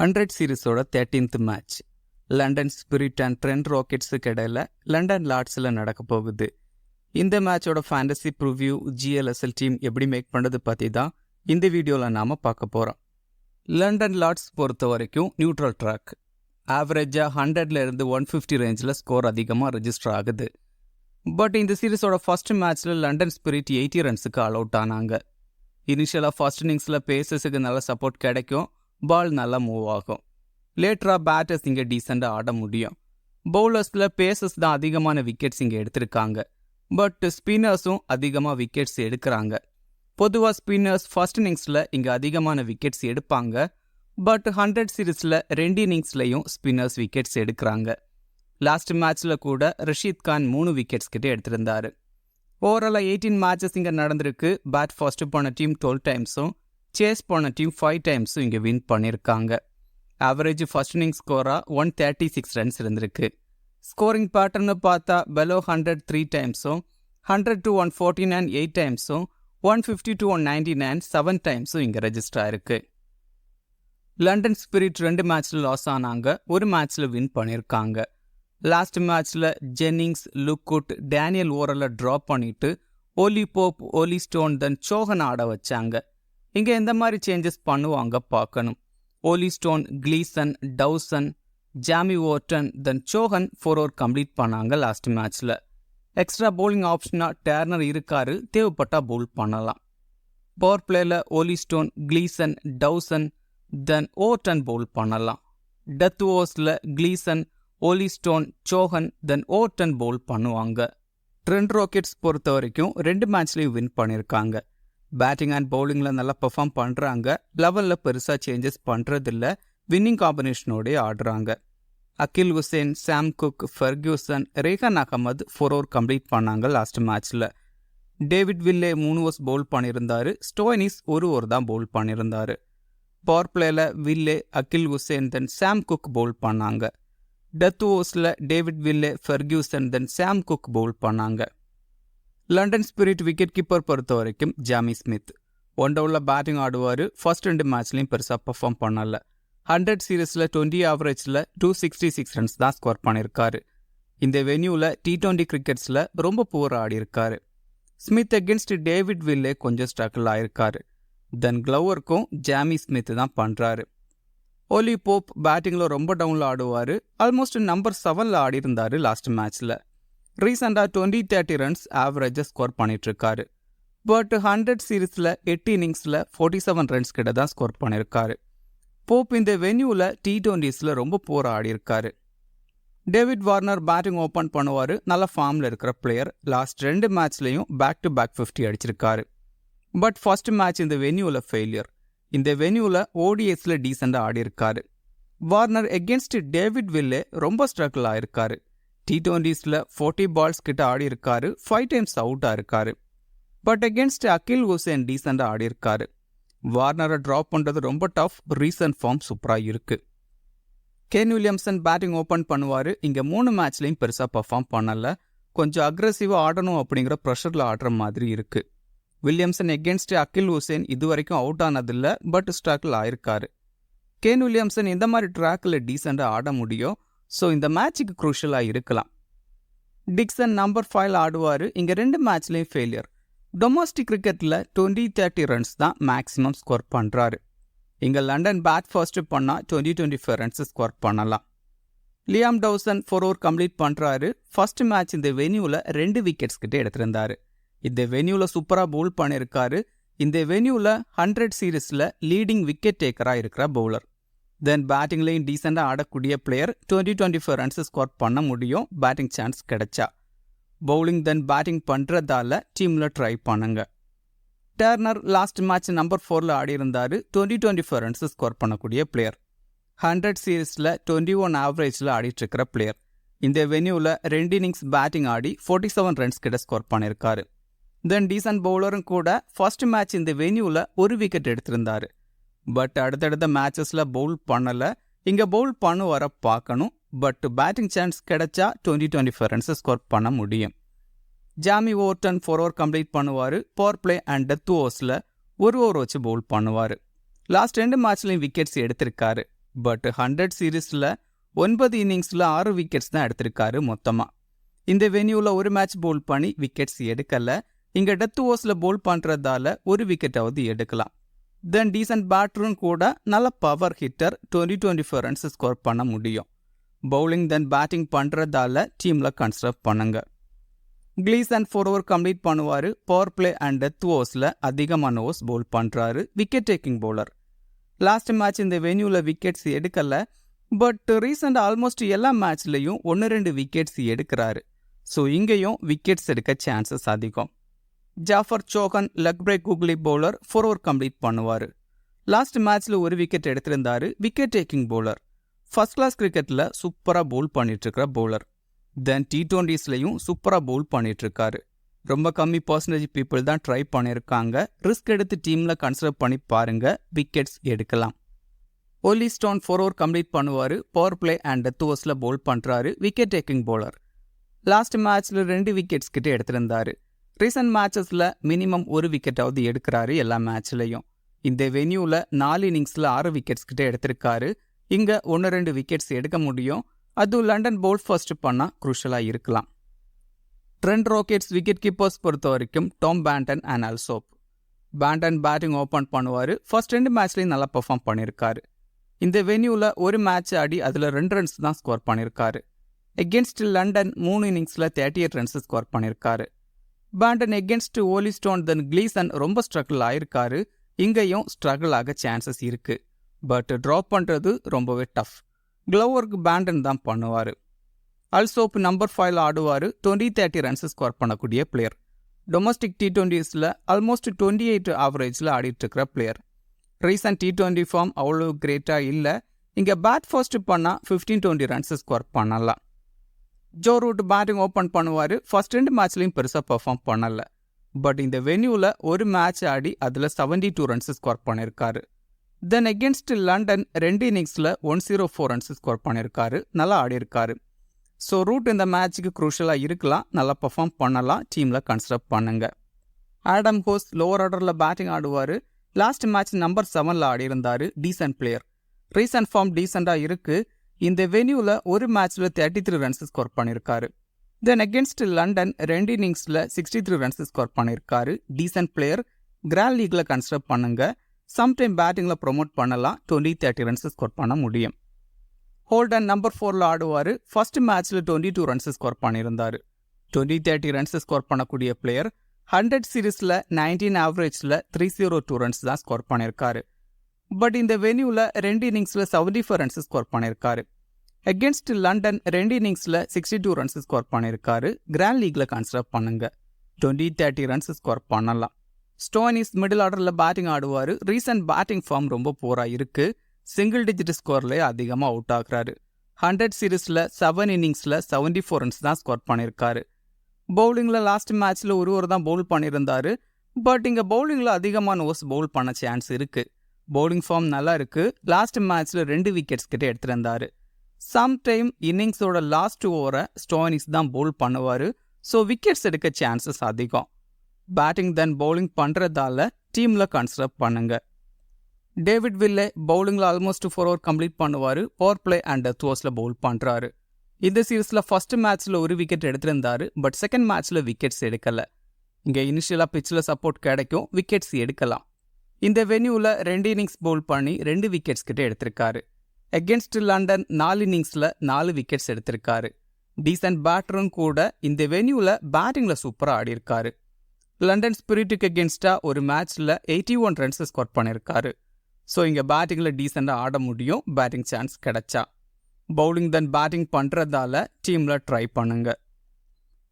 100 சீரிஸோட 13th match London Spirit and Trent ராக்கெட்ஸுக்கு இடையில லண்டன் லார்ட்ஸில் நடக்க போகுது. இந்த மேட்சோட ஃபேண்டசி ப்ரிவ்யூ GLSL டீம் எப்படி மேக் பண்ணுறது பற்றி தான் இந்த வீடியோவில் நாம் பார்க்க போகிறோம். லண்டன் லார்ட்ஸ் பொறுத்த வரைக்கும் நியூட்ரல் ட்ராக், ஆவரேஜாக 100லேருந்து 150 ரேஞ்சில் ஸ்கோர் அதிகமாக ரெஜிஸ்டர் ஆகுது. பட் இந்த சீரிஸோட ஃபர்ஸ்ட் மேட்ச்சில் லண்டன் ஸ்பிரிட் 80 ரன்ஸுக்கு ஆல் அவுட் ஆனாங்க. இனிஷியலாக ஃபர்ஸ்ட் இன்னிங்ஸில் பேசஸுக்கு நல்ல சப்போர்ட் கிடைக்கும், பால் நல்லா மூவ் ஆகும். லேட்டராக பேட்டர்ஸ் இங்கே டீசெண்டாக ஆட முடியும். பவுலர்ஸில் பேசஸ் தான் அதிகமான விக்கெட்ஸ் இங்கே எடுத்திருக்காங்க. பட் ஸ்பின்னர்ஸும் அதிகமாக விக்கெட்ஸ் எடுக்கிறாங்க. பொதுவாக ஸ்பின்னர்ஸ் ஃபர்ஸ்ட் இன்னிங்ஸில் இங்கே அதிகமான விக்கெட்ஸ் எடுப்பாங்க. பட் 100 சீரீஸில் 2 இன்னிங்ஸ்லையும் ஸ்பின்னர்ஸ் விக்கெட்ஸ் எடுக்கிறாங்க. லாஸ்ட் மேட்ச்சில் கூட ரஷீத் கான் 3 விக்கெட்ஸ் கிட்டே எடுத்திருந்தார். ஓவராலாக 18 மேட்சஸ் இங்கே நடந்திருக்கு. பேட் ஃபர்ஸ்ட் போன டீம் 12 டைம்ஸும் சேஸ் போன டீம் 5 டைம்ஸும் இங்கே வின் பண்ணியிருக்காங்க. ஆவரேஜ் ஃபர்ஸ்ட் இன்னிங் ஸ்கோராக 136 ரன்ஸ் இருந்திருக்கு. ஸ்கோரிங் பேட்டர்னு பார்த்தா பெலோ 100 3 டைம்ஸும் 100 to 149 8 டைம்ஸும் 150 to 199 7 டைம்ஸும் இங்கே ரெஜிஸ்டர் ஆயிருக்கு. லண்டன் ஸ்பிரிட் 2 மேட்ச்சில் லாஸ் ஆனாங்க, ஒரு மேட்ச்சில் வின் பண்ணியிருக்காங்க. லாஸ்ட் மேட்ச்சில் ஜென்னிங்ஸ், லுக்குட், டேனியல் ஓரலில் ட்ராப் பண்ணிவிட்டு ஓலி போப், ஓலி ஸ்டோன் தென் சோஹன் ஆட வச்சாங்க. இங்கே எந்த மாதிரி சேஞ்சஸ் பண்ணுவாங்க பார்க்கணும். ஓலி ஸ்டோன், கிளீசன், டவுசன், ஜாமி ஓர்டன் தென் சோஹன் 4 ஓவர் கம்ப்ளீட் பண்ணாங்க லாஸ்ட் மேட்ச்சில். எக்ஸ்ட்ரா பவுலிங் ஆப்ஷனாக டேர்னர் இருக்காரு, தேவைப்பட்டால் பவுல் பண்ணலாம். பவர் பிளேயில் ஓலி ஸ்டோன், கிளீசன், டவுசன் தென் ஓர்டன் பவுல் பண்ணலாம். டெத் ஓவர்ஸில் கிளீசன், ஓலி ஸ்டோன், சோஹன் தென் ஓர்டன் பவுல் பண்ணுவாங்க. ட்ரெண்ட் ராக்கெட்ஸ் பொறுத்த வரைக்கும் 2 மேட்ச்லையும் வின் பண்ணியிருக்காங்க. பேட்டிங் அண்ட் பவுலிங்கில் நல்லா பெர்ஃபார்ம் பண்ணுறாங்க. லெவலில் பெருசாக சேஞ்சஸ் பண்ணுறதில்ல, வின்னிங் காம்பினேஷனோடய ஆடுறாங்க. Akeal Hosein, Sam Cook, Ferguson, Rehan Ahmed 4 over complete பண்ணாங்க லாஸ்ட் மேட்ச்சில். டேவிட் வில்லே 3 ஓவர்ஸ் பவுல் பண்ணியிருந்தார். ஸ்டோய்னிஸ் 1 ஓவர் தான் பவுல் பண்ணியிருந்தார். பவர் பிளேயில் Willey, Akeal Hosein then Sam Cook bowl பண்ணாங்க. டெத் ஓவர்ஸில் David Willey, Ferguson then Sam Cook bowl பண்ணாங்க. London Spirit wicket keeper பொறுத்த வரைக்கும் ஜாமி ஸ்மித் ஒன் டவுனில் பேட்டிங் ஆடுவார். ஃபர்ஸ்ட் 2 மேட்ச்லையும் பெருசாக பர்ஃபார்ம் பண்ணல. 100 சீரீஸில் 20 ஆவரேஜில் 266 ரன்ஸ் தான் ஸ்கோர் பண்ணியிருக்காரு. இந்த வென்யூவில் T20 கிரிக்கெட்ஸில் ரொம்ப புவராக ஆடியிருக்காரு. ஸ்மித் அகேன்ஸ்ட் டேவிட் வில்லே கொஞ்சம் ஸ்ட்ரகிள் ஆயிருக்காரு. தென் க்ளவருக்கும் ஜாமி ஸ்மித் தான் பண்ணுறாரு. ஓலி போப் பேட்டிங்கில் ரொம்ப டவுனில் ஆடுவார். ஆல்மோஸ்ட் நம்பர் 7ல் ஆடி இருந்தார் லாஸ்ட் மேட்ச்சில். ரீசெண்டாக 20-30 ரன்ஸ் ஆவரேஜாக ஸ்கோர் பண்ணிட்டுருக்காரு. பட் 100 சீரீஸில் 8 இன்னிங்ஸில் 47 ரன்ஸ் கிட்ட தான் ஸ்கோர் பண்ணியிருக்காரு. போப் இந்த வென்யூவில் T20ஸில் ரொம்ப போராக ஆடியிருக்காரு. டேவிட் வார்னர் பேட்டிங் ஓப்பன் பண்ணுவார். நல்ல ஃபார்மில் இருக்கிற பிளேயர். லாஸ்ட் 2 மேட்ச்லையும் பேக் டு பேக் 50 அடிச்சிருக்காரு. பட் ஃபர்ஸ்ட் மேட்ச் இந்த வென்யூவில் ஃபெயிலியர். இந்த வென்யூவில் ODIஸில் டீசெண்டாக ஆடியிருக்காரு. வார்னர் எகென்ஸ்ட் டேவிட் வில்லே ரொம்ப ஸ்ட்ரகிள் ஆயிருக்காரு. T20ஸில் 40 பால்ஸ் கிட்ட ஆடி இருக்காரு. 5 டைம்ஸ் அவுட்டாக இருக்காரு. பட் அகேன்ஸ்ட் அகில் ஹுசேன் டீசெண்டாக ஆடி இருக்காரு. வார்னரை ட்ராப் பண்ணுறது ரொம்ப டஃப். ரீசன்ட் ஃபார்ம் சூப்பராக இருக்குது. கேன் வில்லியம்சன் பேட்டிங் ஓப்பன் பண்ணுவார். இங்கே 3 மேட்ச்லையும் பெருசாக பர்ஃபார்ம் பண்ணலை. கொஞ்சம் அக்ரெசிவாக ஆடணும் அப்படிங்கிற ப்ரெஷரில் ஆடுற மாதிரி இருக்குது. வில்லியம்சன் எகென்ஸ்ட் அகில் ஹுசேன் இது வரைக்கும் அவுட் ஆனதில்லை, பட் ஸ்ட்ரகிள் ஆயிருக்காரு. கேன் வில்லியம்சன் இந்த மாதிரி ட்ராக்கில் டீசெண்டாக ஆட முடியும். ஸோ இந்த மேட்சுக்கு குரூஷலாக இருக்கலாம். டிக்சன் நம்பர் 5 ஆடுவார். இங்கே 2 மேட்ச்லேயும் ஃபெயிலியர். டொமஸ்டிக் கிரிக்கெட்டில் 20-30 ரன்ஸ் தான் மேக்ஸிமம் ஸ்கோர் பண்ணுறாரு. இங்கே லண்டன் பேட் ஃபர்ஸ்ட் பண்ணால் 20-25 ரன்ஸ் ஸ்கோர் பண்ணலாம். லியாம் டவுசன் 4 ஓவர் கம்ப்ளீட் பண்ணுறாரு. ஃபர்ஸ்ட் மேட்ச் இந்த வென்யூவில் 2 விக்கெட்ஸ் கிட்டே எடுத்திருந்தார். இந்த வென்யூவில் சூப்பராக பவுல் பண்ணியிருக்காரு. இந்த வென்யூவில் 100 சீரீஸில் லீடிங் விக்கெட் டேக்கராக இருக்கிற பவுலர். தென் பேட்டிங்லேயும் டீசெண்டாக ஆடக்கூடிய பிளேயர். 20-25 ரன்ஸ் ஸ்கோர் பண்ண முடியும் பேட்டிங் சான்ஸ் கிடைச்சா. பவுலிங் தென் பேட்டிங் பண்ணுறதால டீமில் ட்ரை பண்ணுங்க. டர்னர் லாஸ்ட் மேட்ச் நம்பர் 4ல் ஆடி இருந்தார். 20-25 ரன்ஸ் ஸ்கோர் பண்ணக்கூடிய பிளேயர். 100 சீரீஸில் 21 ஆவரேஜில் ஆடிட்டுருக்கிற பிளேயர். இந்த வென்யூவில் 2 இன்னிங்ஸ் பேட்டிங் ஆடி 47 ரன்ஸ் கிட்ட ஸ்கோர் பண்ணியிருக்காரு. தென் டீசன்ட் பவுலரும் கூட. ஃபர்ஸ்ட் மேட்ச் இந்த வென்யூவில் 1 விக்கெட் எடுத்திருந்தார். பட் அடுத்தடுத்த மேட்சஸில் பவுல் பண்ணலை. இங்கே பவுல் வர பார்க்கணும். பட் பேட்டிங் சான்ஸ் கிடைச்சா 20-25 ரன்ஸ் ஸ்கோர் பண்ண முடியும். ஜாமி ஓர்டன் 4 ஓவர் கம்ப்ளீட் பண்ணுவார். பவர் பிளே அண்ட் டெத் ஓவர்ஸில் 1 ஓவர் வச்சு பவுல் பண்ணுவார். லாஸ்ட் 2 மேட்ச்லையும் விக்கெட்ஸ் எடுத்திருக்காரு. பட் 100 சீரீஸில் 9 இன்னிங்ஸில் 6 விக்கெட்ஸ் தான் எடுத்திருக்காரு மொத்தமாக. இந்த வென்யூவில் ஒரு மேட்ச் போல் பண்ணி விக்கெட்ஸ் எடுக்கலை. இங்கே டெத் ஓவர்ஸில் போல் பண்ணுறதால ஒரு விக்கெட்டாவது எடுக்கலாம். தென் டீசன்ட் பேட்டரும் கூட நல்ல பவர் ஹிட்டர் 20-24 ரன்ஸ் ஸ்கோர் பண்ண முடியும். பவுலிங் தென் பேட்டிங் பண்ணுறதால டீமில் கன்சிடர் பண்ணுங்க. கிளீசன் 4 ஓவர் கம்ப்ளீட் பண்ணுவார். பவர் பிளே அண்ட் டெத் ஓவர்ஸில் அதிகமான ஓவர்ஸ் போல் பண்ணுறாரு. Wicket taking bowler. Last match இந்த வென்யூவில் விக்கெட்ஸ் எடுக்கலை. பட் ரீசெண்ட் ஆல்மோஸ்ட் எல்லா மேட்ச்லையும் 1-2 விக்கெட்ஸ் எடுக்கிறாரு. ஸோ இங்கேயும் விக்கெட்ஸ் எடுக்க சான்சஸ் அதிகம். Jafer Chohan leg break googly bowler 4 over complete பண்ணுவார். லாஸ்ட் மேட்ச்சில் ஒரு விக்கெட் எடுத்திருந்தாரு. Wicket taking bowler. First class கிரிக்கெட்டில் சூப்பராக பவுல் பண்ணிட்டுருக்கிற பவுலர். தென் T20ஸ்லையும் சூப்பராக பவுல் பண்ணிட்டுருக்காரு. ரொம்ப கம்மி பர்சன்டேஜ் பீப்புள் தான் ட்ரை பண்ணியிருக்காங்க. ரிஸ்க் எடுத்து டீமில் கன்சிடர் பண்ணி பாருங்கள், விக்கெட்ஸ் எடுக்கலாம். ஒலி ஸ்டோன் 4 ஓவர் கம்ப்ளீட் பண்ணுவார். பவர் பிளே அண்ட் டெத் ஓவர்ஸில் பவுல் பண்ணுறாரு. Wicket taking bowler. லாஸ்ட் மேட்ச்சில் 2 விக்கெட்ஸ் கிட்டே எடுத்திருந்தாரு. ரீசன்ட் மேட்சஸில் மினிமம் ஒரு விக்கெட்டாவது எடுக்கிறாரு எல்லா மேட்ச்லையும். இந்த வென்யூவில் 4 இன்னிங்ஸில் 6 விக்கெட்ஸ் கிட்டே எடுத்திருக்காரு. இங்கே 1-2 விக்கெட்ஸ் எடுக்க முடியும். அதுவும் லண்டன் பவுல் ஃபர்ஸ்ட் பண்ணால் குரூஷலாக இருக்கலாம். ட்ரெண்ட் ராக்கெட்ஸ் விக்கெட் கீப்பர்ஸ் பொறுத்த வரைக்கும் Tom Banton and அல்சோப். Banton batting open பண்ணுவார். ஃபர்ஸ்ட் 2 மேட்ச்லையும் நல்லா பெர்ஃபார்ம் பண்ணியிருக்காரு. இந்த வென்யூவில் ஒரு மேட்ச் ஆடி அதில் 2 ரன்ஸ் தான் ஸ்கோர் பண்ணியிருக்காரு. எகென்ஸ்ட் லண்டன் 3 இன்னிங்ஸில் 38 ரன்ஸ் ஸ்கோர் பண்ணியிருக்காரு. பேண்டன் எகென்ஸ்ட் ஓலி ஸ்டோன் தென் கிளீசன் ரொம்ப ஸ்ட்ரகிள் ஆயிருக்காரு. இங்கேயும் ஸ்ட்ரகிள் ஆக சான்சஸ் இருக்குது. பட் ட்ராப் பண்ணுறது ரொம்பவே டஃப். க்ளவ் ஒர்க் பேண்டன் தான் பண்ணுவார். அல்சோப் நம்பர் 5 ஆடுவார். 20-30 ரன்ஸ் ஸ்கோர் பண்ணக்கூடிய பிளேயர். டொமஸ்டிக் T20ஸ்ல ஆல்மோஸ்ட் 28 ஆவரேஜில் ஆடிட்டுருக்கிற பிளேயர். ரீசன்ட் T20 ஃபார்ம் அவ்வளோ கிரேட்டாக இல்லை. இங்கே பேட் ஃபர்ஸ்ட் பண்ணால் 15-20 ரன்ஸ் ஸ்கோர் பண்ணலாம். ஜோ ரூட் பேட்டிங் ஓப்பன் பண்ணுவார். ஃபர்ஸ்ட் 2 மேட்ச்லையும் பெருசாக பெர்ஃபார்ம் பண்ணலை. பட் இந்த வென்யூவில் ஒரு மேட்ச் ஆடி அதில் 72 ரன்ஸ் ஸ்கோர் பண்ணியிருக்காரு. தென் எகென்ஸ்ட் லண்டன் 2 இன்னிங்ஸில் 104 ரன்ஸ் ஸ்கோர் பண்ணியிருக்காரு. நல்லா ஆடியிருக்காரு. ஸோ ரூட் இந்த மேட்ச்சுக்கு குரூஷலாக இருக்கலாம். நல்லா பெர்ஃபார்ம் பண்ணலாம். டீமில் கன்சிடர் பண்ணுங்க. ஆடம் ஹோஸ் லோவர் ஆர்டரில் பேட்டிங் ஆடுவார். லாஸ்ட் மேட்ச் நம்பர் 7ல் ஆடியிருந்தார். Decent player. ரீசன்ட் ஃபார்ம் டீசெண்டாக இருக்குது. இந்த வென்யூவில் ஒரு மேட்ச்சில் 33 ரன்ஸ் ஸ்கோர் பண்ணியிருக்காரு. தென் அகென்ஸ்ட் லண்டன் 2 இன்னிங்ஸில் 63 ரன்ஸ் ஸ்கோர் பண்ணியிருக்காரு. Descent player. கிராண்ட் லீக்ல கன்சிடர் பண்ணுங்க. சம்டைம் பேட்டிங்கில் ப்ரொமோட் பண்ணலாம். 20-30 ரன்ஸ் ஸ்கோர் பண்ண முடியும். ஹோல்டன் நம்பர் 4ல் ஆடுவார். ஃபர்ஸ்ட் மேட்ச்சில் 22 ரன்ஸ் ஸ்கோர் பண்ணியிருந்தார். 20-30 ரன்ஸ் ஸ்கோர் பண்ணக்கூடிய பிளேயர். 100 சீரீஸில் 19 ஆவரேஜில் 302 ரன்ஸ் தான் ஸ்கோர் பண்ணியிருக்காரு. பட் இந்த வென்யூவில் 2 இன்னிங்ஸில் 74 ரன்ஸ் ஸ்கோர் பண்ணியிருக்காரு. அகென்ஸ்ட் லண்டன் 2 இன்னிங்ஸில் 62 ரன்ஸ் ஸ்கோர் பண்ணியிருக்காரு. கிராண்ட் லீக்ல கன்சிடர் பண்ணுங்க. 20-30 ரன்ஸ் ஸ்கோர் பண்ணலாம். ஸ்டோனிஸ் மிடில் ஆர்டரில் பேட்டிங் ஆடுவார். ரீசன்ட் பேட்டிங் ஃபார்ம் ரொம்ப போராக இருக்குது. சிங்கிள் டிஜிட் ஸ்கோர்லேயே அதிகமாக அவுட் ஆகுறாரு. 100 சீரீஸில் 7 இன்னிங்ஸில் 74 ரன்ஸ் தான் ஸ்கோர் பண்ணியிருக்காரு. பவுலிங்கில் லாஸ்ட் மேட்ச்சில் ஒரு தான் பவுல் பண்ணியிருந்தாரு. பட் இங்கே பவுலிங்கில் அதிகமான ஓவர்ஸ் பவுல் பண்ண சான்ஸ் இருக்குது. பவுலிங் ஃபார்ம் நல்லா இருக்குது. லாஸ்ட் மேட்ச்சில் 2 விக்கெட்ஸ் கிட்டே எடுத்திருந்தாரு. சம்டைம் இன்னிங்ஸோட லாஸ்ட் ஓவரை ஸ்டோனிஸ் தான் பவுல் பண்ணுவார். ஸோ விக்கெட்ஸ் எடுக்க சான்சஸ் அதிகம். பேட்டிங் தென் பவுலிங் பண்ணுறதால டீமில் கன்சிடர் பண்ணுங்க. டேவிட் வில்லே பவுலிங்கில் ஆல்மோஸ்ட் 4 ஓவர் கம்ப்ளீட் பண்ணுவார். பவர் பிளே அண்ட் டெத் ஓவர்ஸில் பவுல் பண்ணுறாரு. இந்த சீரீஸில் ஃபர்ஸ்ட் மேட்ச்சில் ஒரு விக்கெட் எடுத்திருந்தாரு. பட் செகண்ட் மேட்ச்சில் விக்கெட்ஸ் எடுக்கலை. இங்கே இனிஷியலாக பிச்சில் சப்போர்ட் கிடைக்கும். விக்கெட்ஸ் எடுக்கலாம். இந்த வென்யூவில் 2 இன்னிங்ஸ் பவுல் பண்ணி 2 விக்கெட்ஸ் கிட்டே எடுத்திருக்காரு. அகென்ஸ்ட் லண்டன் 4 இன்னிங்ஸில் 4 விக்கெட்ஸ் எடுத்திருக்காரு. டீசன்ட் பேட்டரும் கூட இந்த வென்யூவில் பேட்டிங்கில் சூப்பராக ஆடியிருக்காரு. லண்டன் ஸ்பிரிட்டுக்கு அகென்ஸ்டாக ஒரு மேட்ச்சில் 81 ரன்ஸ் ஸ்கோர் பண்ணியிருக்காரு. ஸோ இங்கே பேட்டிங்கில் டீசெண்டாக ஆட முடியும். பேட்டிங் சான்ஸ் கிடைச்சா. பவுலிங் தென் பேட்டிங் பண்ணுறதால டீமில் ட்ரை பண்ணுங்க.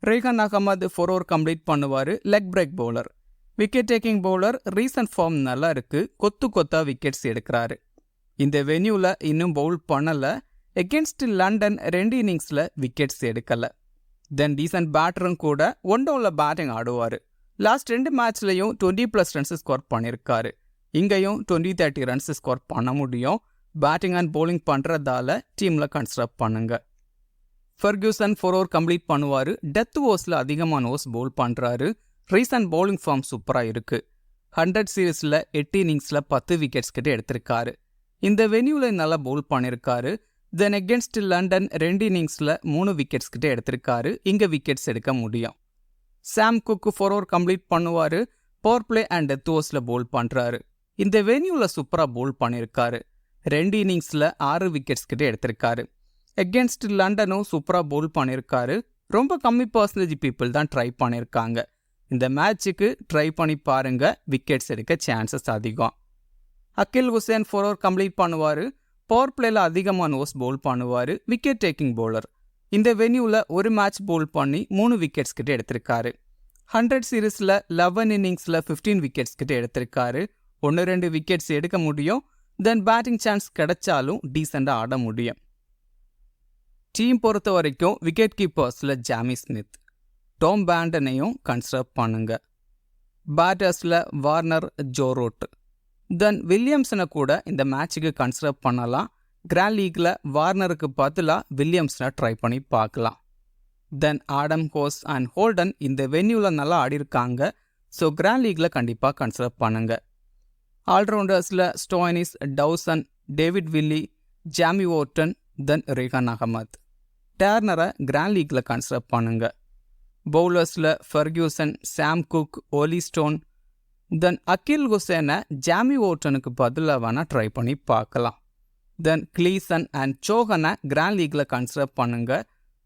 ரேகான் அகமது 4 ஓவர் கம்ப்ளீட் பண்ணுவார். Leg break bowler. Wicket taking bowler. Recent form நல்லா இருக்குது. கொத்தா விக்கெட்ஸ் எடுக்கிறாரு. இந்த வென்யூவில் இன்னும் பவுல் பண்ணலை. எகென்ஸ்ட் லண்டன் 2 இன்னிங்ஸில் விக்கெட்ஸ் எடுக்கலை. தென் டீசன்ட் பேட்டரும் கூட 1 டவுனில் பேட்டிங் ஆடுவார். லாஸ்ட் 2 மேட்ச்லையும் 20+ ரன்ஸ் ஸ்கோர் பண்ணியிருக்காரு. இங்கேயும் 20-30 ரன்ஸ் ஸ்கோர் பண்ண முடியும். பேட்டிங் அண்ட் பவுலிங் பண்ணுறதால டீமில் கன்சிடர் பண்ணுங்க. ஃபெர்கூசன் 4 ஓவர் கம்ப்ளீட் பண்ணுவார். டெத் ஓவர்ஸில் அதிகமான ஓவர்ஸ் பவுல் பண்ணுறாரு. ரீசன்ட் பவுலிங் ஃபார்ம் சூப்பராக இருக்குது. 100 சீரீஸில் 8 இன்னிங்ஸில் 10 விக்கெட்ஸ் கிட்ட எடுத்திருக்காரு. இந்த வென்யூவில் நல்லா பவுல் பண்ணியிருக்காரு. தென் அகேன்ஸ்ட் லண்டன் 2 இன்னிங்ஸில் 3 விக்கெட்ஸ் கிட்ட எடுத்திருக்காரு. இங்கே விக்கெட்ஸ் எடுக்க முடியும். சாம் குக் 4 ஓவர் கம்ப்ளீட் பண்ணுவார். பவர் பிளே அண்ட் டெத் ஓவர்ஸில் பவுல் பண்ணுறாரு. இந்த வென்யூவில் சூப்பராக பவுல் பண்ணியிருக்காரு. 2 இன்னிங்ஸில் 6 விக்கெட்ஸ் கிட்ட எடுத்திருக்காரு. அகேன்ஸ்ட் லண்டனும் சூப்பராக பவுல் பண்ணியிருக்காரு. ரொம்ப கம்மி பர்சன்டேஜ் பீப்புள் தான் ட்ரை பண்ணியிருக்காங்க. இந்த மேட்சுக்கு ட்ரை பண்ணி பாருங்க, விக்கெட்ஸ் எடுக்க சான்சஸ் அதிகம். அகில் ஹுசேன் 4 ஓவர் கம்ப்ளீட் பண்ணுவார். பவர் பிளேயில் அதிகமான ஓவர்ஸ் பவுல் பண்ணுவார். Wicket taking bowler. இந்த வென்யூவில் ஒரு மேட்ச் பவுல் பண்ணி 3 விக்கெட்ஸ் கிட்ட எடுத்திருக்காரு. 100 சீரீஸில் 11 இன்னிங்ஸில் 15 விக்கெட்ஸ் கிட்ட எடுத்திருக்காரு. 1-2 விக்கெட்ஸ் எடுக்க முடியும். தென் பேட்டிங் சான்ஸ் கிடைச்சாலும் டீசெண்டாக ஆட முடியும். டீம் பொறுத்த வரைக்கும் விக்கெட் கீப்பர்ஸில் ஜாமி ஸ்மித், டாம் பேண்டனையும் கன்சிடர் பண்ணுங்க. பேட்டர்ஸில் வார்னர், ஜோ ரூட், தென் வில்லியம்சனை கூட இந்த மேட்சுக்கு கன்சிடர் பண்ணலாம். கிராண்ட் லீக்ல வார்னருக்கு பதிலாக வில்லியம்ஸனை ட்ரை பண்ணி பார்க்கலாம். தென் ஆடம் ஹோஸ் அண்ட் ஹோல்டன் இந்த வென்யூவில் நல்லா ஆடிருக்காங்க. ஸோ கிராண்ட் லீக்ல கண்டிப்பாக கன்சிடர் பண்ணுங்க. ஆல்ரவுண்டர்ஸில் Stoinis, Dawson, David Willey, Jamie Overton, then Rehan Ahmed. டேர்னரை கிராண்ட் லீக்ல கன்சிடர் பண்ணுங்க. பவுலர்ஸில் Ferguson, Sam Cook, Olly Stone, then Akeal ஹுசேனை ஜாமி ஓர்டனுக்கு பதிலாக வேணால் ட்ரை பண்ணி பார்க்கலாம். தென் கிளீசன் அண்ட் சோகனை கிராண்ட் லீக்கில் கன்சிடர் பண்ணுங்க.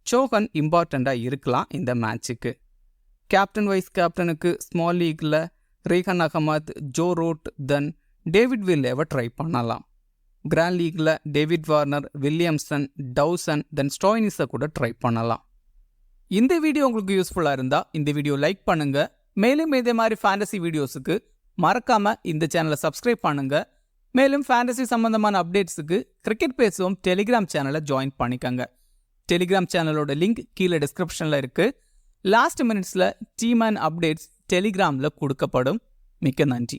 சோகன் இம்பார்ட்டண்ட்டாக இருக்கலாம் இந்த மேட்சுக்கு. கேப்டன் வைஸ் கேப்டனுக்கு ஸ்மால் லீக்கில் Rehan Ahmed, Joe Root, then David வில்லேவை ட்ரை பண்ணலாம். கிராண்ட் லீக்கில் David Warner, Williamson, Dawson, then ஸ்டோய்னிஸை கூட ட்ரை பண்ணலாம். இந்த வீடியோ உங்களுக்கு யூஸ்ஃபுல்லாக இருந்தால் இந்த வீடியோ லைக் பண்ணுங்க. மேலும் இதே மாதிரி ஃபேண்டசி வீடியோஸுக்கு மறக்காம இந்த சேனலை சப்ஸ்கிரைப் பண்ணுங்க. மேலும் ஃபேண்டசி சம்பந்தமான அப்டேட்ஸுக்கு கிரிக்கெட் பேசுவோம் டெலிகிராம் சேனலை ஜாயின் பண்ணிக்கங்க. டெலிகிராம் சேனலோட லிங்க் கீழே டிஸ்கிரிப்ஷனில் இருக்கு. லாஸ்ட் மினிட்ஸில் டீம் அண்ட் அப்டேட்ஸ் டெலிகிராமில் கொடுக்கப்படும். மிக்க நன்றி.